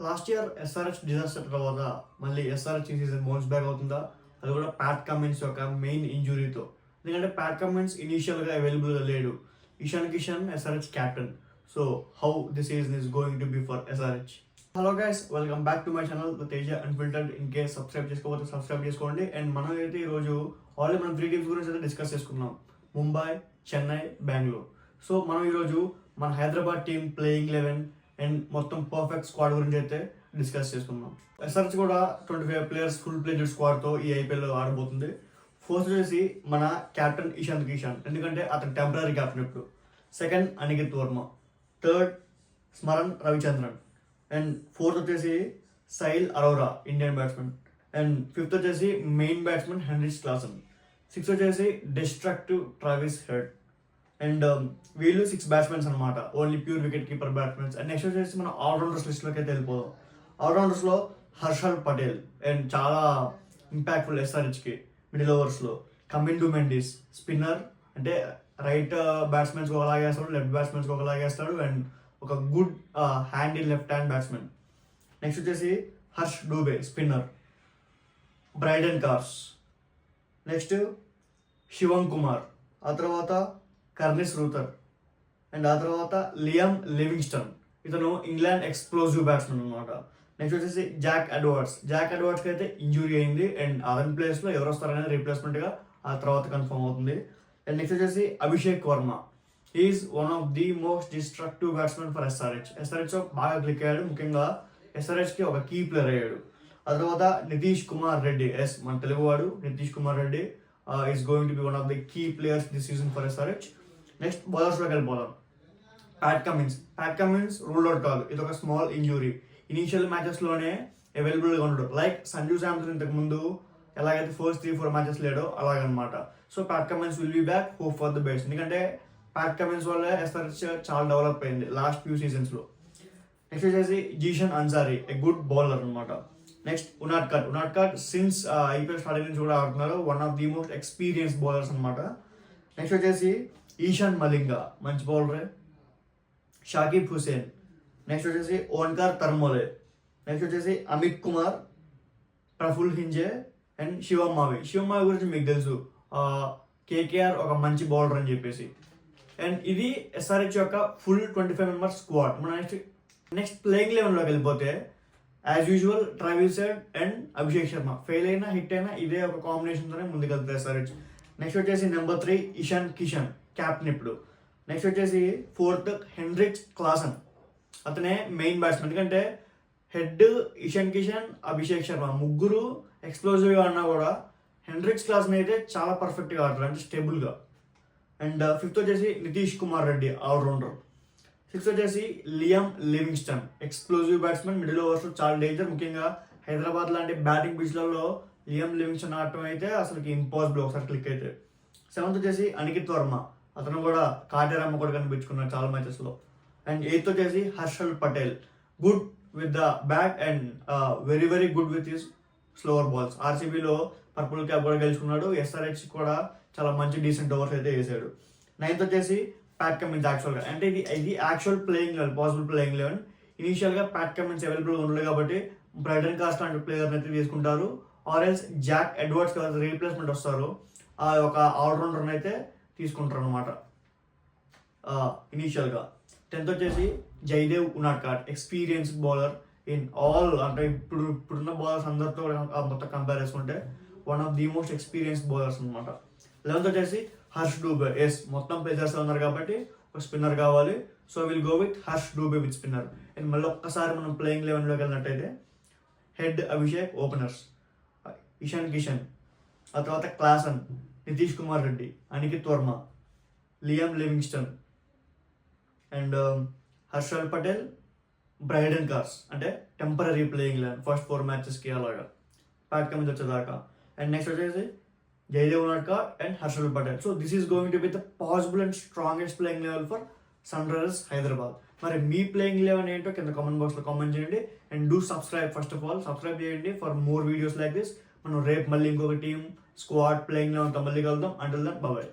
Last year SRH disaster తర్వాత మళ్ళీ SRH ఈ సీజన్ బౌన్స్ బ్యాక్ అవుతుందా? అది కూడా ప్యాట్ కమిన్స్ యొక్క మెయిన్ ఇంజురీతో. ఎందుకంటే ప్యాట్ కమిన్స్ ఇనీషియల్గా అవైలబుల్గా లేడు. Ishan Kishan SRH captain. So how this season is going to B for SRH? Hello guys, welcome back to my channel Teja unfiltered. In case subscribe చేసుకోకపోతే subscribe చేసుకోండి. అండ్ మనం అయితే ఈరోజు ఆల్రెడీ మనం 3 టీమ్స్ గురించి అయితే డిస్కస్ చేసుకున్నాం: ముంబై, చెన్నై, బెంగళూరు. సో మనం ఈరోజు మన హైదరాబాద్ టీమ్ ప్లేయింగ్ 11 అండ్ మొత్తం పర్ఫెక్ట్ స్క్వాడ్ గురించి అయితే డిస్కస్ చేసుకుందాం. ఎస్ఆర్హెచ్ కూడా 25 ప్లేయర్స్ ఫుల్ ప్లేజెడ్ స్క్వాడ్తో ఈ ఐపీఎల్ ఆడబోతుంది. ఫస్ట్ వచ్చేసి మన క్యాప్టెన్ ఇషాన్ కిషన్, ఎందుకంటే అతను టెంపరీ క్యాప్టెన్ ఇప్పుడు. Second Aniket Varma. Third Smaran Ravichandran. And fourth వచ్చేసి Sail Arora, Indian batsmen. And fifth వచ్చేసి main batsmen Heinrich Klaasen. Sixth వచ్చేసి డిస్ట్రక్టివ్ ట్రావిస్ హెడ్. అండ్ వీళ్ళు 6 బ్యాట్స్మెన్స్ అనమాట, only pure wicket keeper batsmens. And next వచ్చేసి మనం ఆల్రౌండర్స్ లిస్ట్లోకి అయితే వెళ్ళిపోదాం. ఆల్రౌండర్స్లో హర్షల్ పటేల్ అండ్ చాలా ఇంపాక్ట్ఫుల్ ఎస్ఆర్హెచ్కి మిడిల్ ఓవర్స్లో. కమిండు మెండిస్ స్పిన్నర్, అంటే రైట్ బ్యాట్స్మెన్స్కి ఒకలాగా వేస్తాడు, లెఫ్ట్ బ్యాట్స్మెన్స్కి ఒకలాగా వేస్తాడు. అండ్ ఒక good hand in left hand batsmen. Next వచ్చేసి Harsh Dubey spinner. Brydon Carse. Next Shivam Kumar. ఆ తర్వాత కర్నిస్ రూథర్. అండ్ ఆ తర్వాత లియామ్ లివింగ్స్టన్, ఇతను ఇంగ్లాండ్ ఎక్స్ప్లోజివ్ బ్యాట్స్మెన్ అనమాట. నెక్స్ట్ వచ్చేసి జాక్ ఎడ్వర్డ్స్. జాక్ ఎడ్వర్డ్స్కి అయితే ఇంజురీ అయింది. అండ్ అతని ప్లేస్లో ఎవరు వస్తారనేది రీప్లేస్మెంట్గా ఆ తర్వాత కన్ఫర్మ్ అవుతుంది. అండ్ నెక్స్ట్ వచ్చేసి Abhishek Varma. Is one of the most destructive batsmen for SRH. SRH బాగా క్లిక్ అయ్యాడు, ముఖ్యంగా ఎస్ఆర్హెచ్కి ఒక కీ ప్లేయర్ అయ్యాడు. ఆ తర్వాత నితీష్ కుమార్ రెడ్డి, మన తెలుగువాడు Nitish Kumar Reddy is going to be one of the key players this season for SRH. Next బౌలర్స్లోకి వెళ్ళిపోదాం. ప్యాట్ కమిన్స్ రూల్డ్ అవుట్ కాదు, ఇది ఒక స్మాల్ ఇంజురీ. ఇనీషియల్ మ్యాచెస్లోనే అవైలబుల్గా ఉండడు. లైక్ సంజు శాంసన్ ఇంతకు ముందు ఎలాగైతే ఫస్ట్ 3-4 మ్యాచెస్ లేడో అలాగనమాట. So Pat Cummins will be back, hope for the best. ఎందుకంటే ప్యాట్ కమిన్స్ వల్ల ఎస్ఆర్హెచ్ చాలా డెవలప్ అయింది లాస్ట్ ఫ్యూ సీజన్స్లో. నెక్స్ట్ వచ్చేసి Zeeshan Ansari, a good bowler అనమాట. నెక్స్ట్ ఉనాడ్కట్ సిన్స్ ఐపీఎల్ స్టార్టింగ్ నుంచి కూడా ఆడుతున్నారు, one of the most experience bowlers అనమాట. నెక్స్ట్ వచ్చేసి ఈశాన్ మలింగా, మంచి బౌలరే. షాకిబ్ హుసేన్. నెక్స్ట్ వచ్చేసి ఓన్కార్ తర్మోలే. నెక్స్ట్ వచ్చేసి అమిత్ కుమార్, ప్రఫుల్ హింజే అండ్ శివం మావి గురించి మీకు తెలుసు, కేకేఆర్ ఒక మంచి బౌలర్ అని చెప్పేసి. అండ్ ఇది ఎస్ఆర్హెచ్ యొక్క ఫుల్ 25 మెంబర్స్ స్క్వాడ్. మన నెక్స్ట్ ప్లేయింగ్ 11లోకి వెళ్ళిపోతే as usual Travis Head and Abhishek Sharma. Fail అయినా హిట్ అయినా ఇదే ఒక కాంబినేషన్తోనే ముందుకెళ్తుంది ఎస్ఆర్హెచ్. నెక్స్ట్ వచ్చేసి నెంబర్ 3 ఇషాన్ కిషన్, క్యాప్టెన్ ఇప్పుడు. నెక్స్ట్ వచ్చేసి 4th హెన్రిచ్ క్లాసన్, అతనే మెయిన్ బ్యాట్స్మెన్. ఎందుకంటే హెడ్ ఇషాన్ కిషన్, అభిషేక్ శర్మ ముగ్గురు ఎక్స్ప్లోజివ్గా ఆడినా కూడా హెన్రిచ్ క్లాసన్ అయితే చాలా పర్ఫెక్ట్గా ఆడతారు, అంటే స్టేబుల్గా. అండ్ 5th వచ్చేసి నితీష్ కుమార్ రెడ్డి, ఆల్రౌండర్. 6th వచ్చేసి Liam Livingstone, explosive batsmen, middle ఓవర్స్లో చాలా డేంజర్. ముఖ్యంగా హైదరాబాద్ లాంటి బ్యాటింగ్ పిచ్లలో లియామ్ లివింగ్స్టన్ ఆడటం అయితే అసలుకి ఇంపాసిబుల్ ఒకసారి క్లిక్ అయితే. 7th వచ్చేసి అనికేత్ వర్మ, అతను కూడా కాటేరమ్మ కూడా కనిపించుకున్నాడు చాలా మ్యాచెస్లో. అండ్ 8th వచ్చేసి Harshal Patel, good with the bat and very very good with his slower balls. ఆర్సీబీలో పర్పుల్ క్యాప్ కూడా గెలుచుకున్నాడు. ఎస్ఆర్హెచ్ కూడా చాలా మంచి డీసెంట్ ఓవర్స్ అయితే వేసాడు. 9th వచ్చేసి ప్యాట్ కమిన్స్. యాక్చువల్గా అంటే ఇది actual playing eleven, possible playing eleven. ఇనీషియల్గా ప్యాట్ కమిన్స్ అవైలబుల్గా ఉండలేదు కాబట్టి బ్రైడెన్ కాస్ట్ లాంటి ప్లేయర్ని అయితే తీసుకుంటారు. ఆర్ఎల్స్ జాక్ ఎడ్వర్డ్స్ రీప్లేస్మెంట్ వస్తారు, ఆ ఒక ఆల్రౌండర్ని అయితే తీసుకుంటారు అనమాట ఇనీషియల్గా. 10th వచ్చేసి Jaydev Unadkat, experience bowler in all, అంటే ఇప్పుడున్న బౌలర్స్ అందరితో మొత్తం కంపేర్ చేసుకుంటే one of the most experience bowlers అనమాట. 11th వచ్చేసి హర్ష్ డూబే. మొత్తం ప్లేయర్స్ ఉన్నారు కాబట్టి ఒక స్పిన్నర్ కావాలి. So will go with Harsh Dubey with spinner. And మళ్ళీ ఒక్కసారి మనం ప్లేయింగ్ 11లోకి వెళ్ళినట్టయితే హెడ్ అభిషేక్, ఓపెనర్స్ ఇషాన్ కిషన్, ఆ తర్వాత Klaasen, Nitish Kumar Reddy, Aniket Varma, Liam Livingstone and Harshal Patel, Brydon Carse, అంటే టెంపరీ ప్లేయింగ్ 11 ఫస్ట్ 4 మ్యాచెస్కి అలాగా ప్యాట్ కమిన్స్ వచ్చేదాకా. అండ్ నెక్స్ట్ వచ్చేసి Jaydev Unadkat and Harshal Patel. So this is going to be the possible and strongest playing level for Sunrisers Hyderabad. మరి మీ playing 11 ఏంటో కింద కామెంట్ బాక్స్లో కామెంట్ చేయండి. And do subscribe, first of all subscribe చేయండి for more videos like this. మనం రేపు మళ్ళీ ఇంకొక టీమ్ స్క్వాడ్ ప్లేయింగ్ 11తో మళ్ళీ కలుద్దాం. Until then bye by.